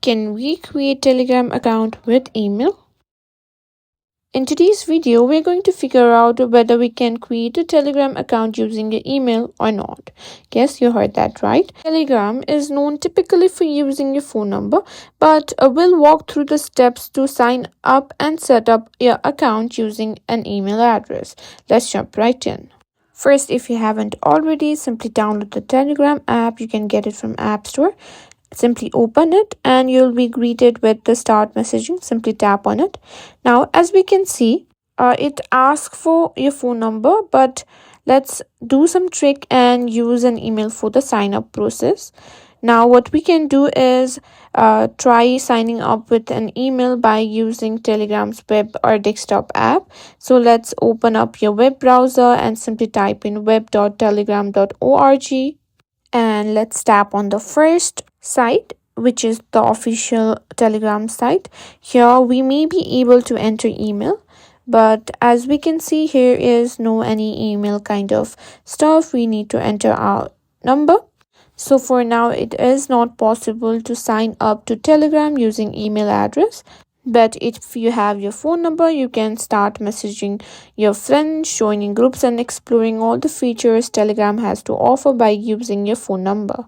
Can we create Telegram account with email? In today's video, we're going to figure out whether we can create a Telegram account using your email or not. Yes, you heard that right. Telegram is known typically for using your phone number, but we'll walk through the steps to sign up and set up your account using an email address. Let's jump right in. First, if you haven't already, simply download the Telegram app. You can get it from App Store. Simply open it and you'll be greeted with the start messaging. Simply tap on it. Now, as we can see, it asks for your phone number, but let's do some trick and use an email for the sign up process. Now, what we can do is try signing up with an email by using Telegram's web or desktop app. So let's open up your web browser and simply type in web.telegram.org. And let's tap on the first site, which is the official Telegram site. Here we may be able to enter email, but as we can see, here is no any email kind of stuff. We need to enter our number. So for now, it is not possible to sign up to Telegram using email address. But if you have your phone number, you can start messaging your friends, joining groups, and exploring all the features Telegram has to offer by using your phone number.